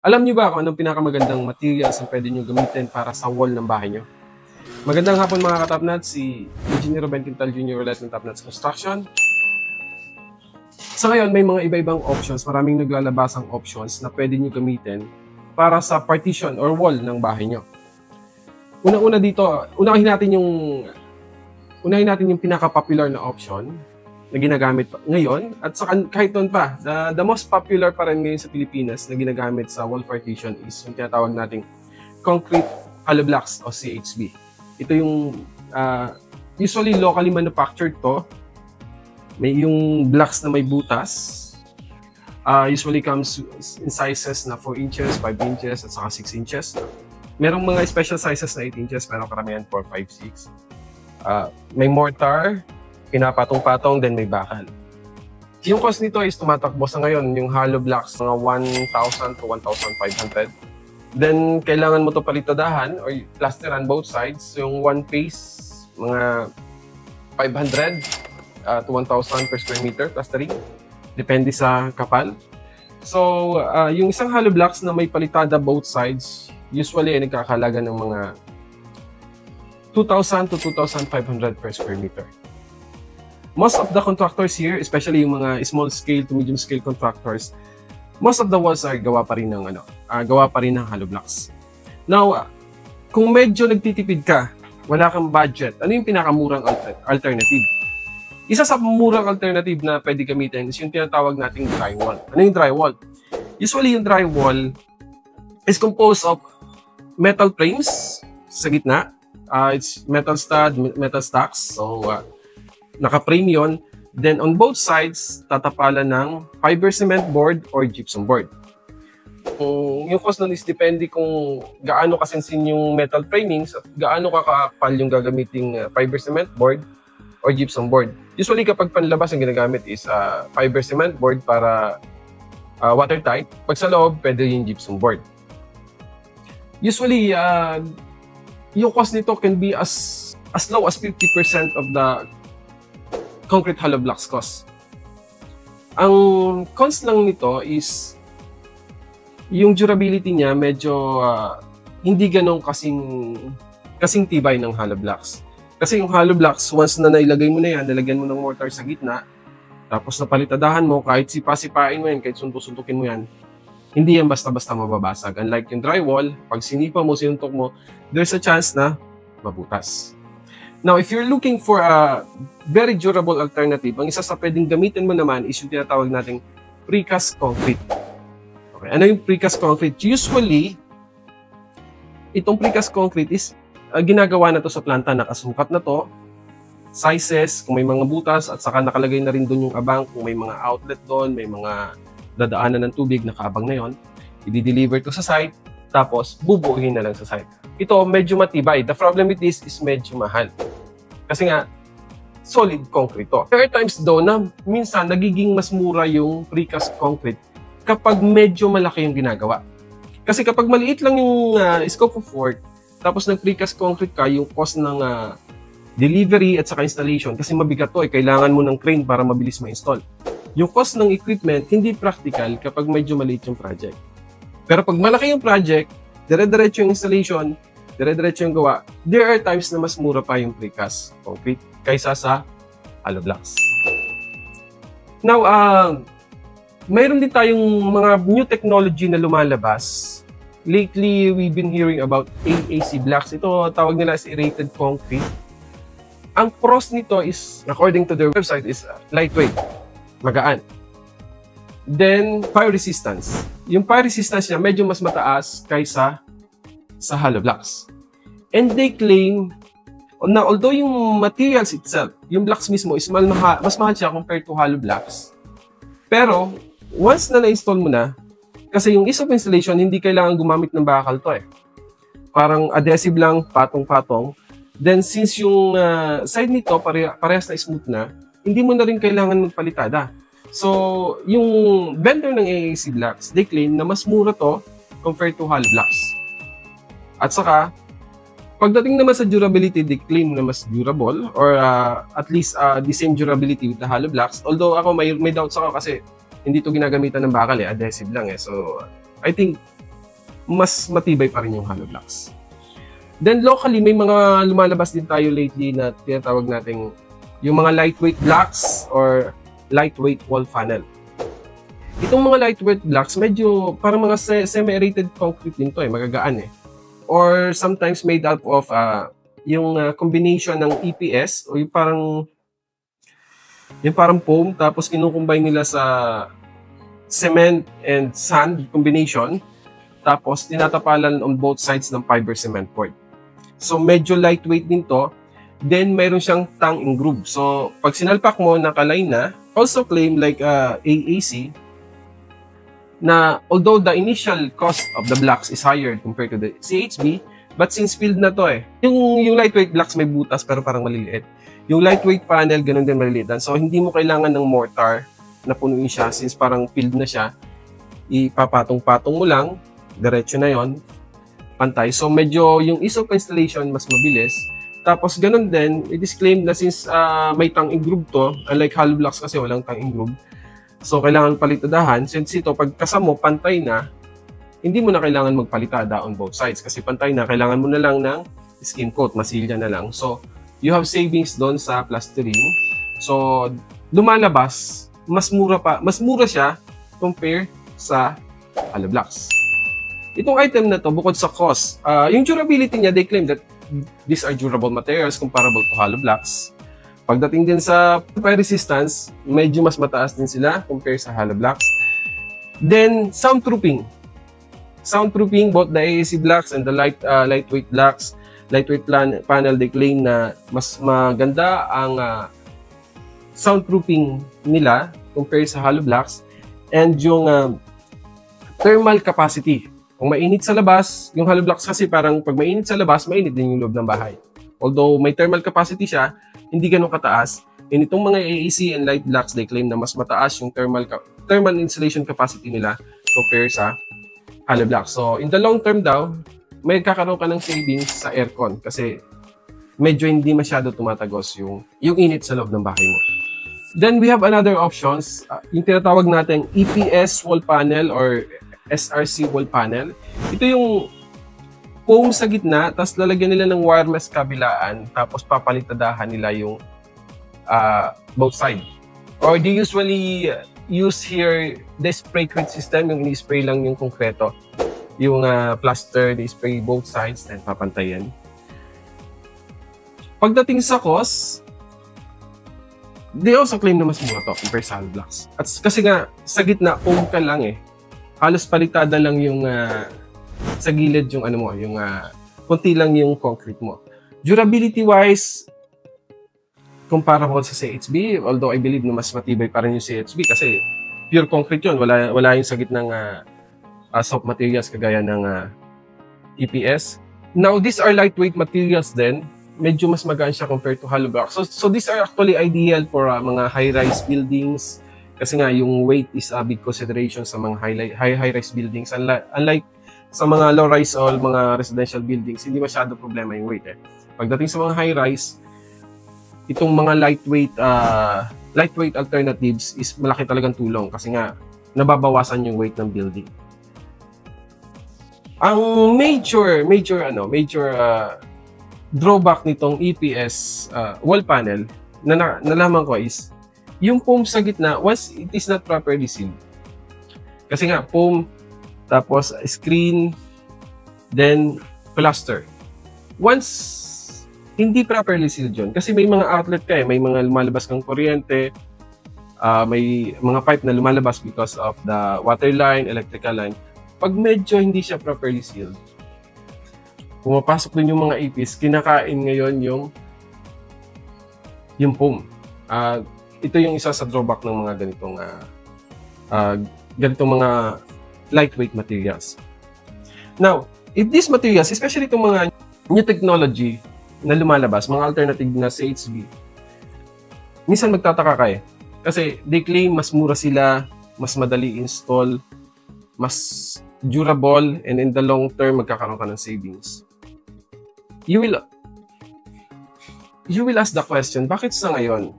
Alam niyo ba kung anong pinakamagandang materials na pwede niyo gamitin para sa wall ng bahay niyo? Magandang hapon mga ka-Top-Nuts, si Engineer Ruben Quintal Jr. ulit ng Top-Nuts Construction. Sa ngayon, may mga iba-ibang options, maraming naglalabasang options na pwede niyo gamitin para sa partition or wall ng bahay niyo. Una-una dito, unahin natin yung pinaka-popular na option na ginagamit ngayon at saka kahit noon pa, the most popular pa rin ngayon sa Pilipinas na ginagamit sa wall partition is yung tinatawag nating concrete hollow blocks o CHB. Ito yung usually locally manufactured to. May yung blocks na may butas. Usually comes in sizes na 4 inches, 5 inches at saka 6 inches. Merong mga special sizes na 8 inches pero karamihan 4, 5, 6. May mortar, pinapatong-patong, then may bakal. Yung cost nito is tumatakbo sa ngayon, yung hollow blocks, mga 1,000 to 1,500. Then, kailangan mo to palitadahan or plasteran both sides. Yung one piece, mga 500 to 1,000 per square meter plastering. Depende sa kapal. So, yung isang hollow blocks na may palitada both sides, usually ay nagkakalaga ng mga 2,000 to 2,500 per square meter. Most of the contractors here, especially yung mga small scale to medium scale contractors, most of the walls are gawa pa rin ng hollow blocks. Now, kung medyo nagtitipid ka, wala kang budget, ano yung pinakamurang alternative? Isa sa murang alternative na pwede gamitin is yung tinatawag nating drywall. Ano yung drywall? Usually yung drywall is composed of metal frames sa gitna. It's metal stud, metal stacks. So, naka-frame yun. Then, on both sides, tatapalan ng fiber cement board or gypsum board. Yung cost nun is depende kung gaano kasensin yung metal framings at gaano kakapal yung gagamiting fiber cement board or gypsum board. Usually, kapag panlabas ang ginagamit is fiber cement board para watertight. Pag sa loob, pwede yung gypsum board. Usually, yung cost nito can be as low as 50% of the concrete hollow blocks cost. Ang cons lang nito is yung durability niya medyo hindi ganun kasing tibay ng hollow blocks. Kasi yung hollow blocks, once na nailagay mo na yan, nalagyan mo ng mortar sa gitna, tapos napalitadahan mo, kahit sipa-sipain mo yan, kahit suntok-suntukin mo yan, hindi yan basta-basta mababasag. Unlike yung drywall, pag sinipa mo, sinuntok mo, there's a chance na mabutas. Now, if you're looking for a very durable alternative, ang isa sa pwedeng gamitin mo naman is yung tinatawag nating precast concrete. Okay, ano yung precast concrete? Usually, itong precast concrete is ginagawa na to sa planta, nakasukat na to, sizes, kung may mga butas, at saka nakalagay na rin doon yung abang, kung may mga outlet doon, may mga dadaanan ng tubig, nakaabang na yon, i-deliver to sa site, tapos bubuuhin na lang sa site. Ito, medyo matibay. The problem with this is medyo mahal. Kasi nga, solid concrete to. There are times though na minsan nagiging mas mura yung precast concrete kapag medyo malaki yung ginagawa. Kasi kapag maliit lang yung scope of work, tapos nag-precast concrete ka, yung cost ng delivery at saka installation, kasi mabigat to, kailangan mo ng crane para mabilis ma-install. Yung cost ng equipment, hindi practical kapag medyo maliit yung project. Pero pag malaki yung project, dire-diretso yung installation, dire-diretso yung gawa, there are times na mas mura pa yung precast concrete kaysa sa hollow blocks. Now, mayroon din tayong mga new technology na lumalabas. Lately, we've been hearing about AAC blocks. Ito, tawag nila as aerated concrete. Ang pros nito is, according to their website, is lightweight, magaan. Then, fire resistance. Yung fire resistance niya medyo mas mataas kaysa sa hollow blocks. And they claim na although yung materials itself, yung blocks mismo is mas mahal siya compared to hollow blocks. Pero, once na na-install mo na, kasi yung ease of installation, hindi kailangan gumamit ng bakal to eh. Parang adhesive lang, patong-patong. Then, since yung side nito, parehas na smooth na, hindi mo na rin kailangan magpalitada. So, yung vendor ng AAC blocks, they claim na mas mura to compared to hollow blocks. At saka, pagdating naman sa durability, they claim na mas durable or at least the same durability with the hollow blocks. Although ako may doubts ako kasi hindi to ginagamitan ng bakal adhesive lang eh. So, I think mas matibay pa rin yung hollow blocks. Then locally, may mga lumalabas din tayo lately na tinatawag nating yung mga lightweight blocks or lightweight wall panel. Itong mga lightweight blocks, medyo parang mga semi-aerated concrete din to magagaan Or sometimes made up of yung combination ng EPS o yung parang foam tapos kinukumbine nila sa cement and sand combination tapos tinatapalan on both sides ng fiber cement board. So medyo lightweight din to. Then mayroon siyang tongue and groove. So pag sinalpak mo, naka-line na. Also claim like AAC na although the initial cost of the blocks is higher compared to the CHB, but since field na to yung lightweight blocks may butas pero parang maliliit. Yung lightweight panel, ganun din maliliit. So hindi mo kailangan ng mortar na punuin siya since parang field na siya. Ipapatong-patong mo lang, diretso na yon, pantay. So medyo yung ease of installation mas mabilis. Tapos ganun din, it is claimed na since may tongue and groove to, unlike hollow blocks kasi walang tongue and groove. So kailangan palitadahan. Since ito, pag kasama mo, pantay na, hindi mo na kailangan magpalitada on both sides. Kasi pantay na, kailangan mo na lang ng skin coat, masilya na lang. So you have savings doon sa plastering. So lumalabas, mas mura siya compare sa hollow blocks. Itong item na to, bukod sa cost, yung durability niya, they claim that these are durable materials comparable to hollow blocks. Pagdating din sa fire resistance, medyo mas mataas din sila compare sa hollow blocks. Then, soundproofing. Soundproofing, both the AAC blocks and the lightweight blocks, lightweight panel, they claim na mas maganda ang soundproofing nila compare sa hollow blocks. And yung thermal capacity. Kung mainit sa labas, yung hollow blocks kasi parang pag mainit sa labas, mainit din yung loob ng bahay. Although may thermal capacity siya, hindi ganun kataas. And itong mga AAC and light blocks, they claim na mas mataas yung thermal insulation capacity nila compare sa hollow blocks. So in the long term daw, may kakaroon ka ng savings sa aircon kasi medyo hindi masyado tumatagos yung init sa loob ng bahay mo. Then we have another options, yung tinatawag natin EPS wall panel or SRC wall panel. Ito yung foam sa gitna, tapos lalagyan nila ng wire mesh kabilaan, tapos papalitadahan nila yung both side. Or they usually use here the spray crate system, yung ni-spray lang yung konkreto. Yung plaster, they spray both sides, then papantayan. Pagdating sa cost, they also claim na mas mura to compare sa hollow blocks. At kasi nga, sa gitna, foam ka lang halos palitada lang yung sa gilid yung konti lang yung concrete mo. Durability wise, comparable sa CHB, although I believe na mas matibay pa rin yung CHB kasi pure concrete yun, wala yung sa gitnang soft materials kagaya ng EPS. Now these are lightweight materials then, medyo mas magaan siya compared to hollow blocks. So these are actually ideal for mga high-rise buildings. Kasi nga, yung weight is a big consideration sa mga high-rise buildings. Unlike sa mga low-rise o mga residential buildings, hindi masyado problema yung weight. Pagdating sa mga high-rise, itong mga lightweight alternatives is malaki talagang tulong kasi nga, nababawasan yung weight ng building. Ang major drawback nitong EPS wall panel na nalaman ko is yung foam sa gitna, once it is not properly sealed. Kasi nga, foam, tapos screen, then plaster. Once hindi properly sealed yun, kasi may mga outlet ka may mga lumalabas kang kuryente, may mga pipe na lumalabas because of the water line, electrical line. Pag medyo hindi siya properly sealed, pumapasok din yung mga ipis, kinakain ngayon yung foam. Ito yung isa sa drawback ng mga ganitong mga lightweight materials. Now, if these materials, especially itong mga new technology na lumalabas, mga alternative na CHB, minsan magtataka ka kasi they claim mas mura sila, mas madali install, mas durable, and in the long term, magkakaroon ka ng savings. You will ask the question, bakit sa ngayon,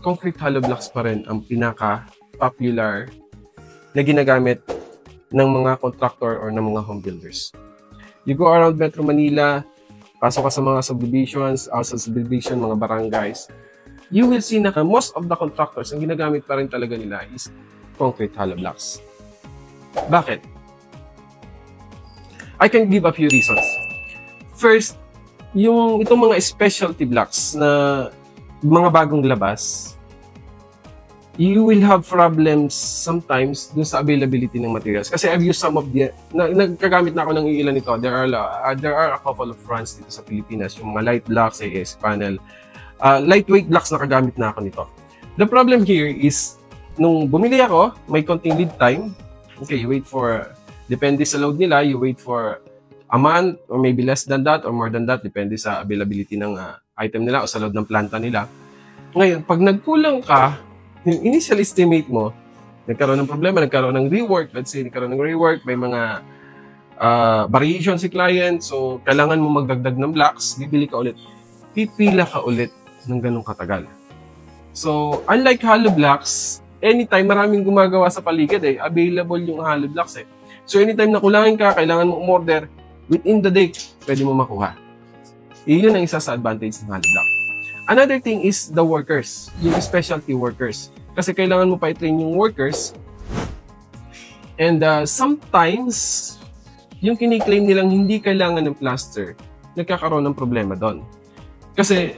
concrete hollow blocks pa rin ang pinaka-popular na ginagamit ng mga contractor or ng mga home builders. You go around Metro Manila, pasok ka sa mga subdivisions, outside subdivision, mga barangays, you will see na most of the contractors, ang ginagamit pa rin talaga nila is concrete hollow blocks. Bakit? I can give a few reasons. First, itong mga specialty blocks na mga bagong labas, you will have problems sometimes dun sa availability ng materials. Kasi I've used some of nagkagamit na ako ng ilan nito. There are a couple of brands dito sa Pilipinas, yung mga light blocks, AS panel, lightweight blocks na kagamit na ako nito. The problem here is, nung bumili ako, may konting lead time. Okay, you wait for, depende sa load nila, you wait for a month or maybe less than that or more than that, depende sa availability ng item nila o sa load ng planta nila. Ngayon, pag nagkulang ka, yung initial estimate mo, nagkaroon ng problema, nagkaroon ng rework, let's say, nagkaroon ng rework, may mga variation si client, so kailangan mo magdagdag ng blocks, bibili ka ulit, pipila ka ulit ng ganong katagal. So, unlike hollow blocks, anytime maraming gumagawa sa paligid available yung hollow blocks So, anytime na kulangin ka, kailangan mo umorder, within the day, pwede mo makuha. Iyon ang isa sa advantage ng hollow block. Another thing is the workers, yung specialty workers. Kasi kailangan mo pa i-train yung workers. And sometimes, yung kiniklaim nilang hindi kailangan ng plaster, nagkakaroon ng problema doon. Kasi,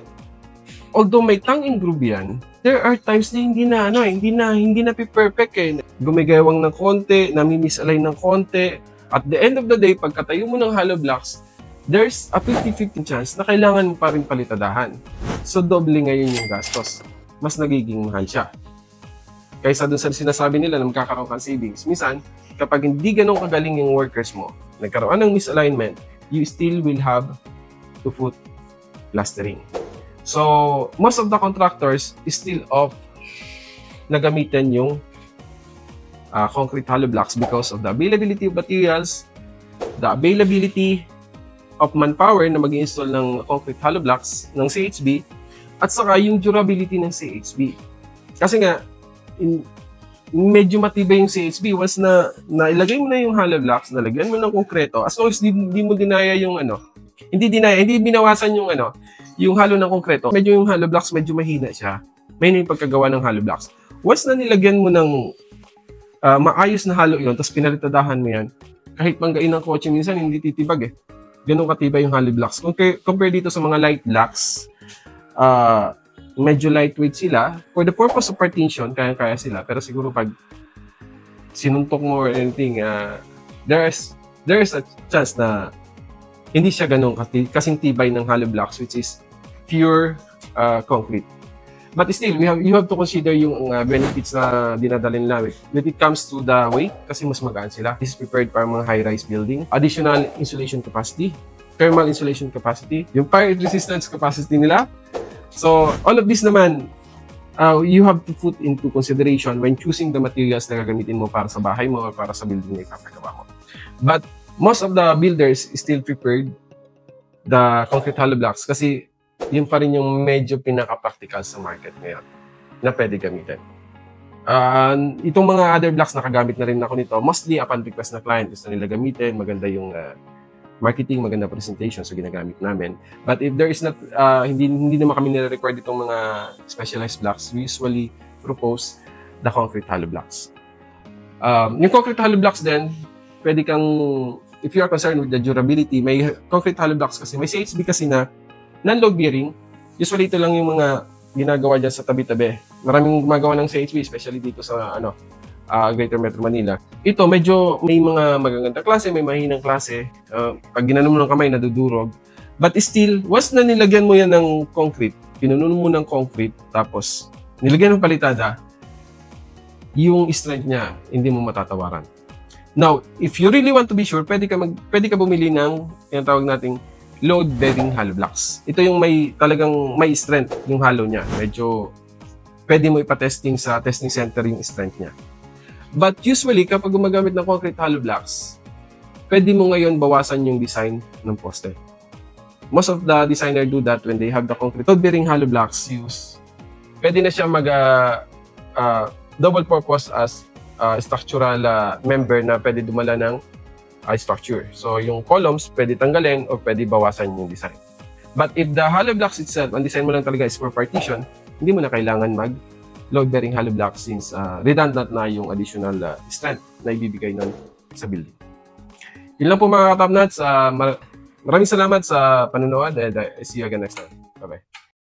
although may tongue and groove yan, there are times na hindi na perfect Gumigawang ng konti, nami-misalign ng konti. At the end of the day, pagkatayo mo ng hollow blocks, there's a 50-50 chance na kailangan mo pa rin palitadahan. So, doble ngayon yung gastos. Mas nagiging mahal siya. Kaysa dun sa sinasabi nila na magkakaroon ka savings. Minsan, kapag hindi ganun kagaling yung workers mo, nagkaroon ng misalignment, you still will have to put plastering. So, most of the contractors is still off na gamitin yung concrete hollow blocks because of the availability of materials, the availability of manpower na mag-install ng concrete hollow blocks ng CHB, at saka yung durability ng CHB. Kasi nga, medyo matibay yung CHB. Once na ilagay mo na yung hollow blocks, nalagyan mo ng konkreto, as long as hindi mo dinaya yung hindi binawasan yung halo ng konkreto, medyo yung hollow blocks, medyo mahina siya. May yung pagkagawa ng hollow blocks. Once na nilagyan mo ng maayos na halo yun, tapos pinalitadahan mo yan, kahit manggain ng kotse minsan, hindi titibag Ganun katibay yung hollow blocks. Compare dito sa mga light blocks, medyo lightweight sila. For the purpose of partition, kaya sila. Pero siguro pag sinuntok mo or anything, there's a chance na hindi siya ganun kasing tibay ng hollow blocks, which is pure concrete. But still, you have to consider yung benefits na dinadala nila when it comes to the weight, kasi mas magaan sila. This is prepared para mga high-rise building. Additional insulation capacity, thermal insulation capacity, yung fire resistance capacity nila. So, all of this naman, you have to put into consideration when choosing the materials na gagamitin mo para sa bahay mo or para sa building na ipapagawa mo. But most of the builders still prepared the concrete hollow blocks kasi yun pa rin yung medyo pinaka-practical sa market ngayon na pwede gamitin. Itong mga other blocks, nakagamit na rin ako nito. Mostly upon request na client, gusto nila gamitin. Maganda yung marketing, maganda presentation, so ginagamit namin. But if there is not, hindi naman kami nire-record itong mga specialized blocks, we usually propose the concrete hollow blocks. Yung concrete hollow blocks din, pwede kang, if you are concerned with the durability, may concrete hollow blocks kasi, may CHB kasi na non-load bearing. Usually ito lang yung mga ginagawa dyan sa tabi-tabi. Maraming gumagawa ng CHB, especially dito sa Greater Metro Manila. Ito, medyo may mga magagandang klase, may mahinang klase. Pag ginano mo ng kamay, nadudurog. But still, once na nilagyan mo yan ng concrete, pinuno mo ng concrete, tapos nilagyan ng palitada, yung strength niya, hindi mo matatawaran. Now, if you really want to be sure, pwede ka bumili ng tinatawag nating load-bearing hollow blocks. Ito yung talagang may strength yung hollow niya. Medyo pwede mo ipatesting sa testing center yung strength niya. But usually, kapag gumagamit ng concrete hollow blocks, pwede mo ngayon bawasan yung design ng poste. Most of the designer do that when they have the concrete load-bearing hollow blocks used. Pwede na siya double purpose as structural member na pwede dumala ng structure. So, yung columns, pwede tanggalin o pwede bawasan yung design. But if the hollow blocks itself, ang design mo lang talaga is for partition, hindi mo na kailangan mag-load-bearing hollow blocks since redundant na yung additional strength na ibibigay nun sa building. Yun lang po mga ka-top nuts. Maraming salamat sa panonood and see you again next time.